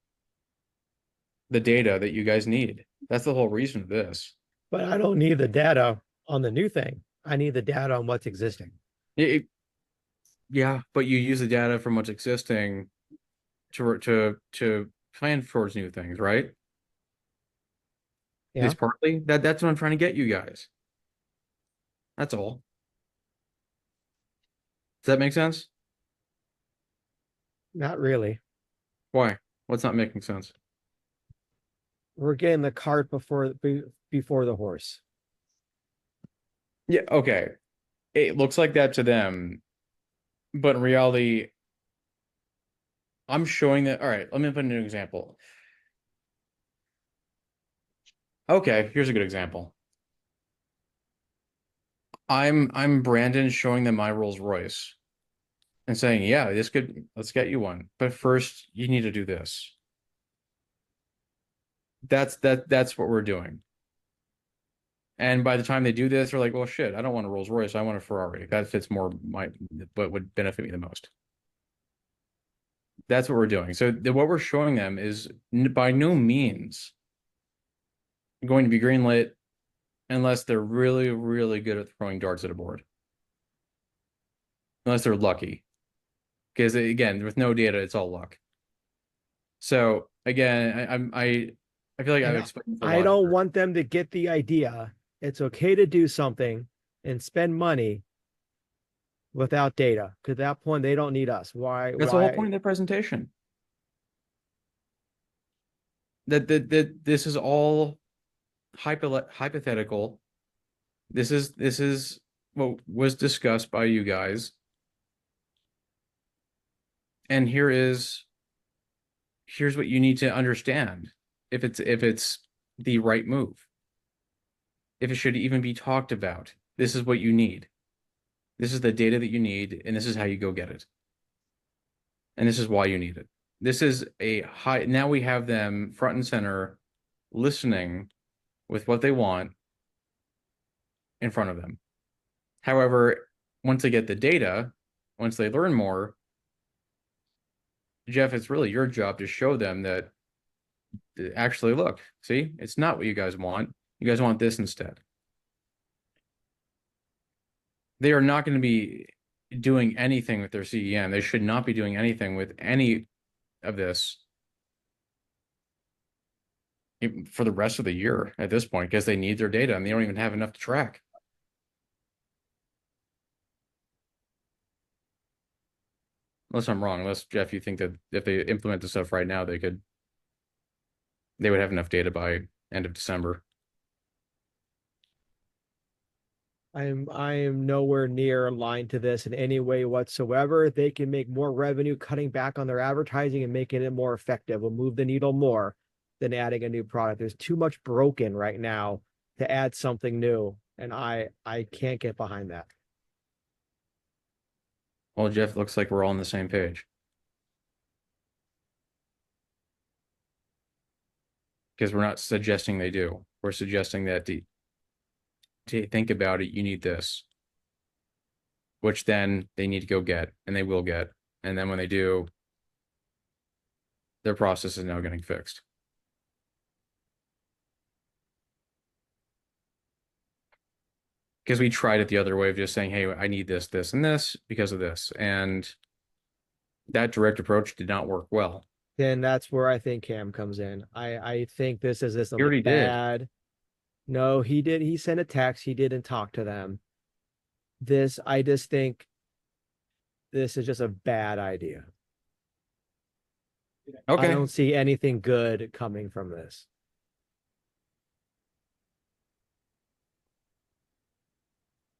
the data that you guys need. That's the whole reason of this. But I don't need the data on the new thing. I need the data on what's existing. Yeah, but you use the data from what's existing to plan towards new things, right? At Yeah, least partly. That's what I'm trying to get you guys. That's all. Does that make sense? not really. Why? What's not making sense? We're getting the cart before the horse. Yeah, okay. It looks like that to them, but in reality, I'm showing that. All right, let me put an example. Okay, here's a good example. I'm Brandon showing them my Rolls Royce and saying, yeah, let's get you one. But first you need to do this. That's what we're doing. And by the time they do this, they're like, well, shit, I don't want a Rolls Royce. I want a Ferrari. That fits more what would benefit me the most. That's what we're doing. So what we're showing them is by no means going to be greenlit unless they're really, really good at throwing darts at a board. Unless they're lucky. Because again, with no data, it's all luck. So again, I feel like I've explained this a I lot. don't want them to get the idea. It's okay to do something and spend money without data. Because at that point, they don't need us. Why? That's the whole point of the presentation. That this is all hypothetical. This is what was discussed by you guys. And here's what you need to understand if it's the right move. If it should even be talked about. This is what you need. This is the data that you need, and this is how you go get it. And this is why you need it. This is a high, now we have them front and center listening with what they want in front of them. However, once they get the data, once they learn more, Jeff, it's really your job to show them that actually look, see, it's not what you guys want. You guys want this instead. They are not going to be doing anything with their CEM. They should not be doing anything with any of this for the rest of the year at this point, because they need their data and they don't even have enough to track. Unless I'm wrong, unless Jeff, you think that if they implement the stuff right now, they would have enough data by end of December. I am nowhere near aligned to this in any way whatsoever. They can make more revenue cutting back on their advertising and making it more effective will move the needle more than adding a new product. There's too much broken right now to add something new, and I can't get behind that. Well, Jeff, looks like we're all on the same page. Because we're not suggesting they do. We're suggesting that to think about it, you need this, which then they need to go get, and they will get. And then when they do, their process is now getting fixed. Because we tried it the other way of just saying, hey, I need this, this, and this because of this. And that direct approach did not work well. Then that's where I think Cam comes in. I think this is He already something bad. No, he did. He sent a text. He didn't talk to them. I just think this is just a bad idea. Okay. I don't see anything good coming from this.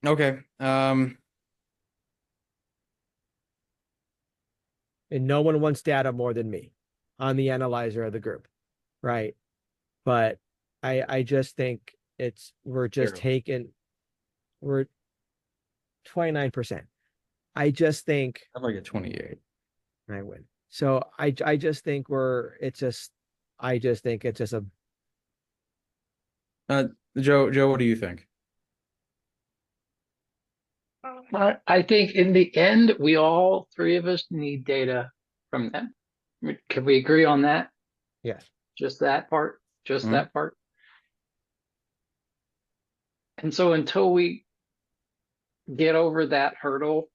Okay. And no one wants data more than me on the analyzer of the group, right? But I just think we're 29%. I just think I'd like a 28. I win. So I just think I just think it's just a Joe, what do you think? I think in the end, we all three of us need data from them. Can we agree on that? yes. Just that part? Just Mhm. that part? And so until we get over that hurdle,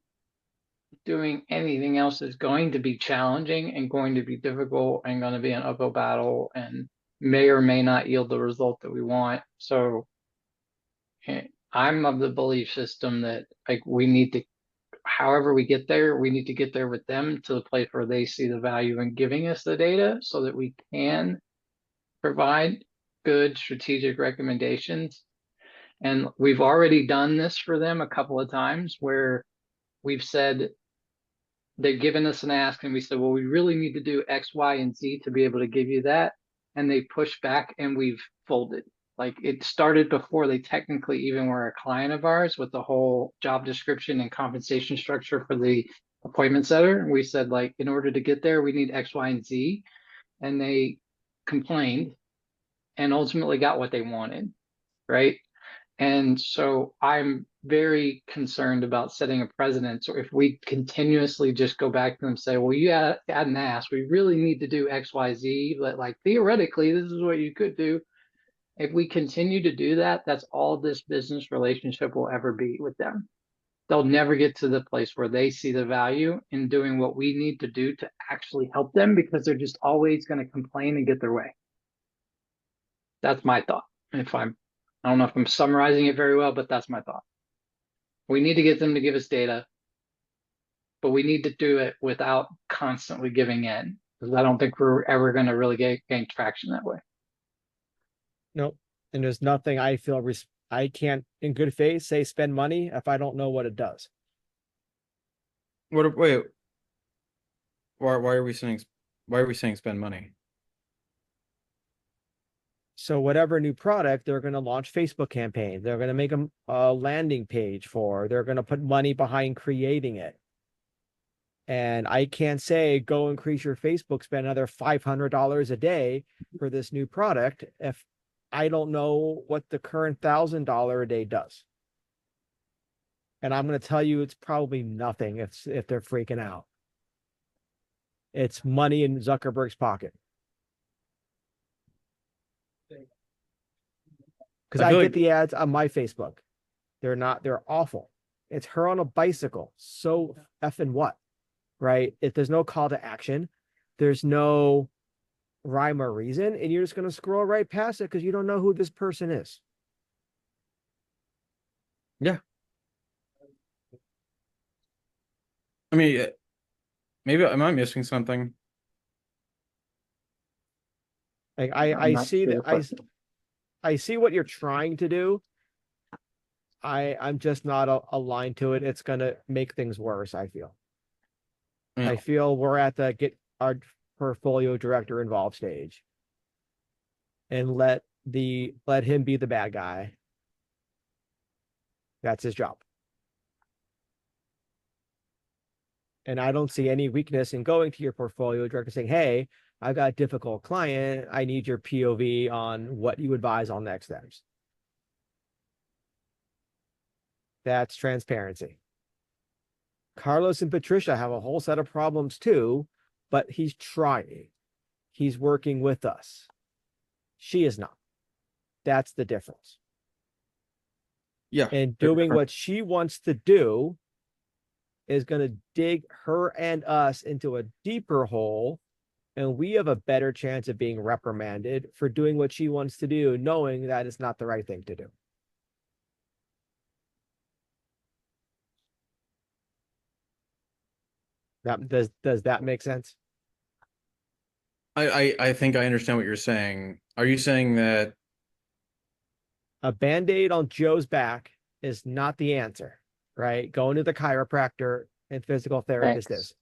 doing anything else is going to be challenging and going to be difficult and going to be an uphill battle and may or may not yield the result that we want. So I'm of the belief system that like we need to, however we get there, we need to get there with them to the place where they see the value in giving us the data so that we can provide good strategic recommendations. And we've already done this for them a couple of times where we've said, they've given us an ask and we said, well, we really need to do X, Y, and Z to be able to give you that. And they pushed back and we've folded. Like it started before they technically even were a client of ours with the whole job description and compensation structure for the appointment setter. And we said, like, in order to get there, we need X, Y, and Z. And they complained and ultimately got what they wanted. Right. And so I'm very concerned about setting a precedent. So if we continuously just go back to them and say, well, you had an ask, we really need to do X, Y, Z, but like theoretically, this is what you could do. If we continue to do that, that's all this business relationship will ever be with them. They'll never get to the place where they see the value in doing what we need to do to actually help them because they're just always going to complain and get their way. That's my thought. I don't know if I'm summarizing it very well, but that's my thought. We need to get them to give us data, but we need to do it without constantly giving in because I don't think we're ever going to really gain traction that way. Nope. And there's nothing I feel I can't in good faith say spend money if I don't know what it does. Wait, why are we saying spend money? So whatever new product they're going to launch Facebook campaign, they're going to make a landing page for, they're going to put money behind creating it. And I can't say go increase your Facebook spend another $500 a day for this new product if I don't know what the current $1,000 a day does. And I'm going to tell you it's probably nothing if they're freaking out. It's money in Zuckerberg's pocket. Because I I feel get like the ads on my Facebook. They're awful. It's her on a bicycle. So effing what? Right? If there's no call to action, there's no rhyme or reason, and you're just going to scroll right past it because you don't know who this person is. yeah. I mean, maybe am I missing something? Like I'm I not see sure that if I see what you're trying to do. I'm just not aligned to it. It's going to make things worse, I feel. You I know, feel we're at the get our portfolio director involved stage and let him be the bad guy. That's his job. And I don't see any weakness in going to your portfolio director saying, hey, I've got a difficult client. I need your POV on what you advise on next steps. That's transparency. Carlos and Patricia have a whole set of problems too, but he's trying. He's working with us. She is not. That's the difference. yeah. And they're doing different. what she wants to do is going to dig her and us into a deeper hole. And we have a better chance of being reprimanded for doing what she wants to do, knowing that it's not the right thing to do. That does that make sense? I think I understand what you're saying. Are you saying that A band-aid on Joe's back is not the answer, right? Going to the chiropractor and physical therapist thanks. is.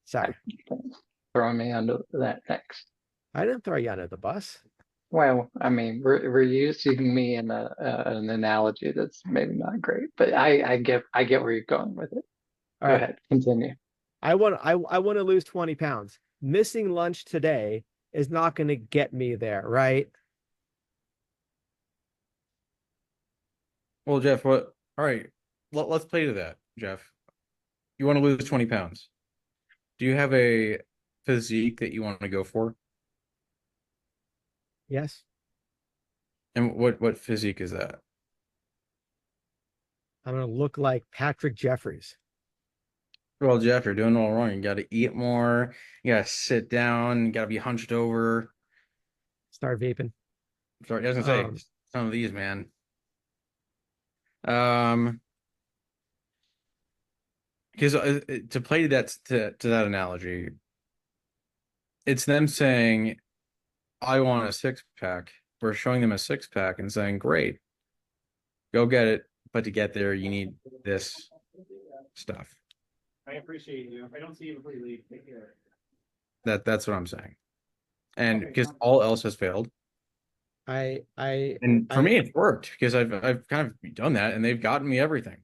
Sorry. Thanks. Throwing me under that next. I didn't throw you under the bus. Well, I mean, we're using me in an analogy that's maybe not great, but I get where you're going with it. All Go right. ahead, continue. I want to lose 20 pounds. Missing lunch today is not going to get me there, right? well, Jeff, what all right, let's play to that, Jeff. You want to lose 20 pounds. Do you have a physique that you want to go for? Yes. And what physique is that? I'm going to look like Patrick Jeffries. Well, Jeff, you're doing it all wrong. You got to eat more. You got to sit down. You got to be hunched over. Start vaping. Sorry, I was gonna say some of these, man. Um, because to play to that analogy, it's them saying, "I want a six pack." We're showing them a six pack and saying, "Great, go get it." But to get there, you need this stuff. I appreciate you. I don't see you before you leave. Take care. That's what I'm saying. And Okay. because all else has failed. I And for I me, it's worked because I've kind of done that, and they've gotten me everything.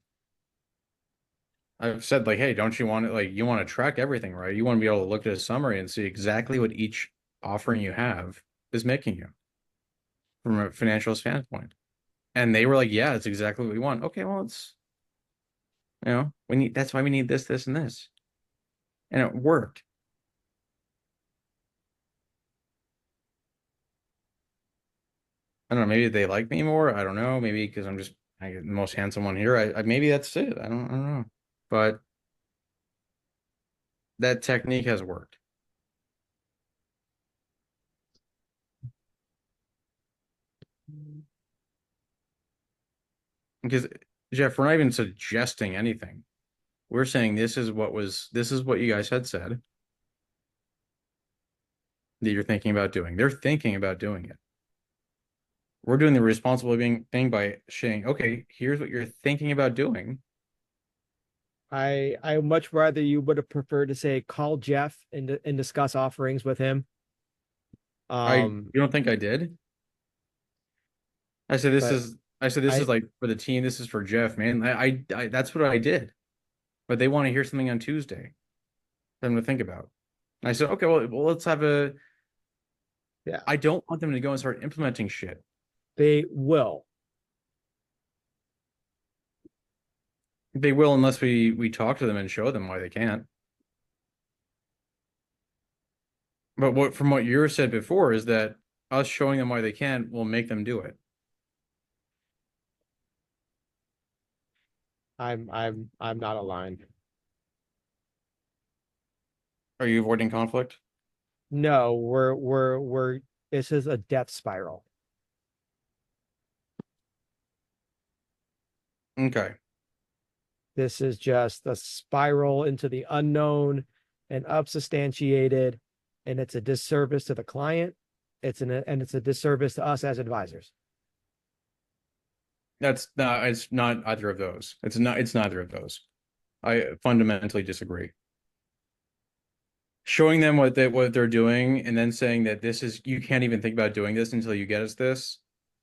I've said like, hey, don't you want it? Like, you want to track everything, right? You want to be able to look at a summary and see exactly what each offering you have is making you from a financial standpoint. And they were like, yeah, it's exactly what we want. Okay, well, it's we need that's why we need this, this, and this, and it worked. I don't know. Maybe they like me more. I don't know. Maybe because I'm just the most handsome one here. I maybe that's it. I don't know. But that technique has worked. Because Jeff, we're not even suggesting anything. We're saying this is what you guys had said that you're thinking about doing. They're thinking about doing it. We're doing the responsible thing by saying, okay, here's what you're thinking about doing. I much rather you would have preferred to say call Jeff and discuss offerings with him. You don't think I did? I said this But is I said this I is like for the team, this is for Jeff, man. I that's what I did. But they want to hear something on Tuesday for them to think about. And I said, okay, well, let's have a yeah, I don't want them to go and start implementing shit. they will. They will unless we talk to them and show them why they can't. But from what you said before is that us showing them why they can will make them do it. I'm not aligned. Are you avoiding conflict? No, we're this is a death spiral. Okay. This is just a spiral into the unknown and unsubstantiated, and it's a disservice to the client. It's a disservice to us as advisors. It's not either of those. It's neither of those. I fundamentally disagree. Showing them what they're doing and then saying that this is, you can't even think about doing this until you get us this,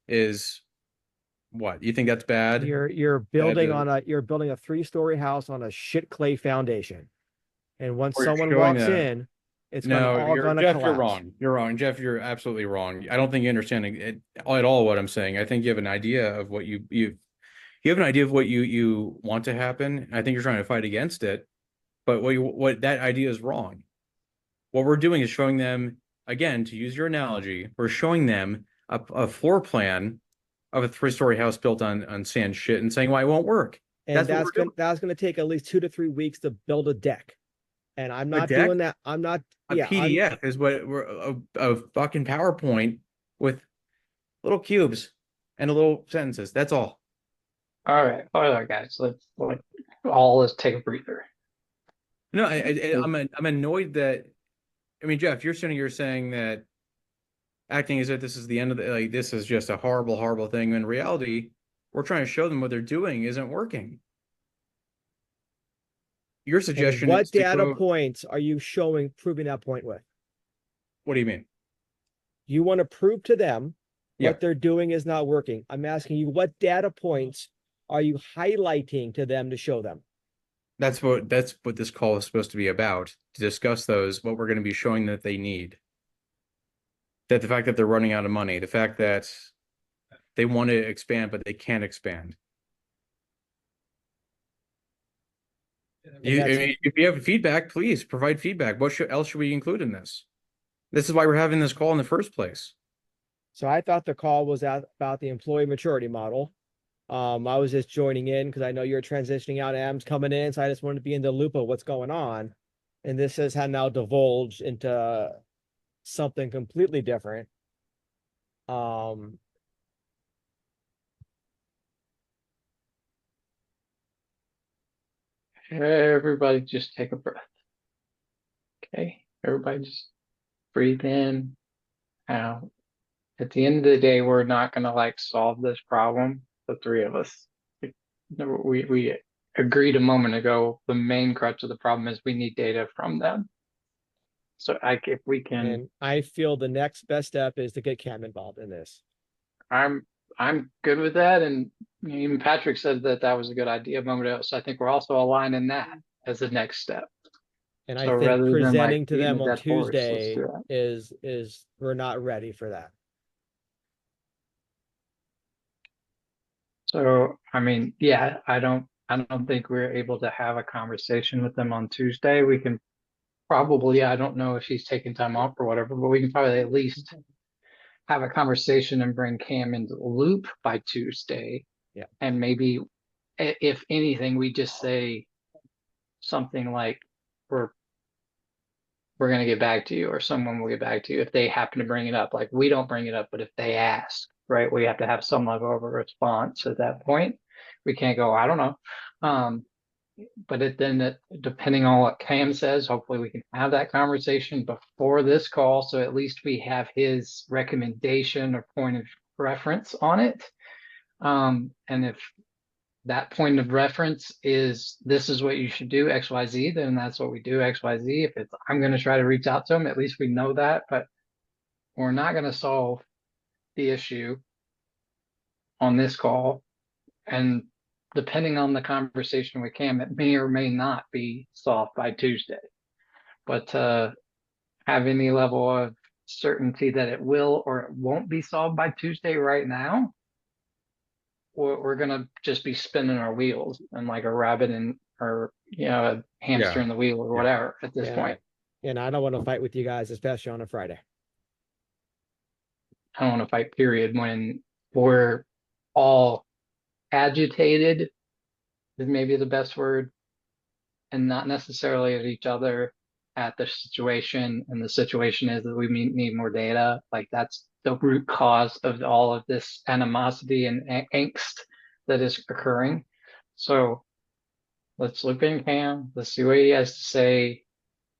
is what? You think that's bad? You're building you're building a 3-story house on a shit clay foundation. And once Or someone showing walks them. in, it's No, gonna Jeff, collapse. you're wrong. You're wrong. Jeff, you're absolutely wrong. I don't think you understand it at all what I'm saying. I think you have an idea of what you have an idea of what you want to happen. I think you're trying to fight against it, but what that idea is wrong. What we're doing is showing them, again, to use your analogy, we're showing them a floor plan of a 3-story house built on sand shit and saying why it won't work. And That's gonna take at least 2 to 3 weeks to build a deck. And I'm not deck? doing that. I'm not. A Yeah, PDF is what we're a fucking PowerPoint with little cubes and a little sentences. That's all. All right, guys. Let's take a breather. No, I'm annoyed that, I mean, Jeff, you're sitting here saying that acting as if this is the end of the, like, this is just a horrible, horrible thing. In reality, we're trying to show them what they're doing isn't working. Your And suggestion what is to data go, points are you proving that point with? what do you mean? You want to prove to them Yeah. what they're doing is not working. I'm asking you, what data points are you highlighting to them to show them? That's what this call is supposed to be about, to discuss those, what we're going to be showing that they need. That the fact that they're running out of money, the fact that they want to expand, but they can't expand. I mean, if you have feedback, please provide feedback. What else should we include in this? This is why we're having this call in the first place. So I thought the call was about the employee maturity model. I was just joining in because I know you're transitioning out, Am's coming in, so I just wanted to be in the loop of what's going on. And this has now divulged into something completely different. Everybody just take a breath. Okay. Everybody just breathe in, out. At the end of the day, we're not gonna solve this problem, the three of us. We agreed a moment ago, the main crutch of the problem is we need data from them. So if we can, And I feel the next best step is to get Cam involved in this. I'm good with that. And even Patrick said that was a good idea a moment ago. So I think we're also aligning that as the next step. And So I think rather than presenting to beating them a on dead horse, let's Tuesday do that. is we're not ready for that. So I mean, yeah, I don't think we're able to have a conversation with them on Tuesday. We can probably, I don't know if he's taking time off or whatever, but we can probably at least have a conversation and bring Cam into the loop by Tuesday. Yeah. And maybe if anything, we just say something like we're going to get back to you, or someone will get back to you if they happen to bring it up. Like, we don't bring it up, but if they ask, right, we have to have some level of a response at that point. We can't go, I don't know. But depending on what Cam says, hopefully we can have that conversation before this call. So at least we have his recommendation or point of reference on it. And if that point of reference is, this is what you should do, XYZ, then that's what we do, XYZ. If it's, I'm going to try to reach out to him, at least we know that, but we're not going to solve the issue on this call. And depending on the conversation with Cam, it may or may not be solved by Tuesday. But have any level of certainty that it will or it won't be solved by Tuesday right now, we're gonna just be spinning our wheels and like a rabbit or a hamster in the wheel or whatever at this point. And I don't want to fight with you guys, especially on a Friday. I don't want to fight, period, when we're all agitated is maybe the best word, and not necessarily at each other, at the situation. And the situation is that we need more data. Like that's the root cause of all of this animosity and angst that is occurring. So let's look in Cam. Let's see what he has to say.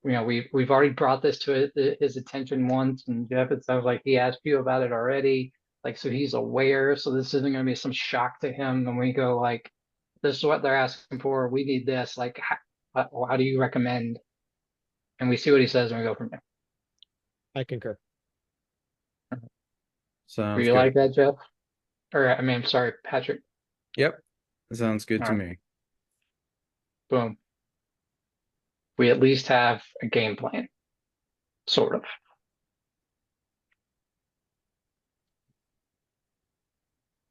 You know, we've already brought this to his attention once, and Jeff, it sounds like he asked you about it already. Like, so he's aware. So this isn't going to be some shock to him when we go like, this is what they're asking for. We need this. Like, how do you recommend? And we see what he says, and we go from there. I concur. Do Sounds you good. like that, Jeff? Or I mean, I'm sorry, Patrick. Yep. Sounds good to Alright. me. Boom. We at least have a game plan, sort of.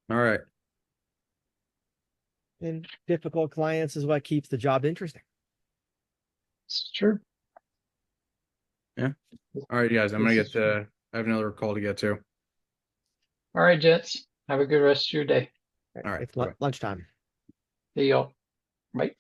All right. And difficult clients is what keeps the job interesting. It's true. All right, guys. I'm This gonna is get to. I have another call to get to. All right, Jets. Have a good rest of your day. All right, It's bye-bye. lunchtime. See y'all. Bye.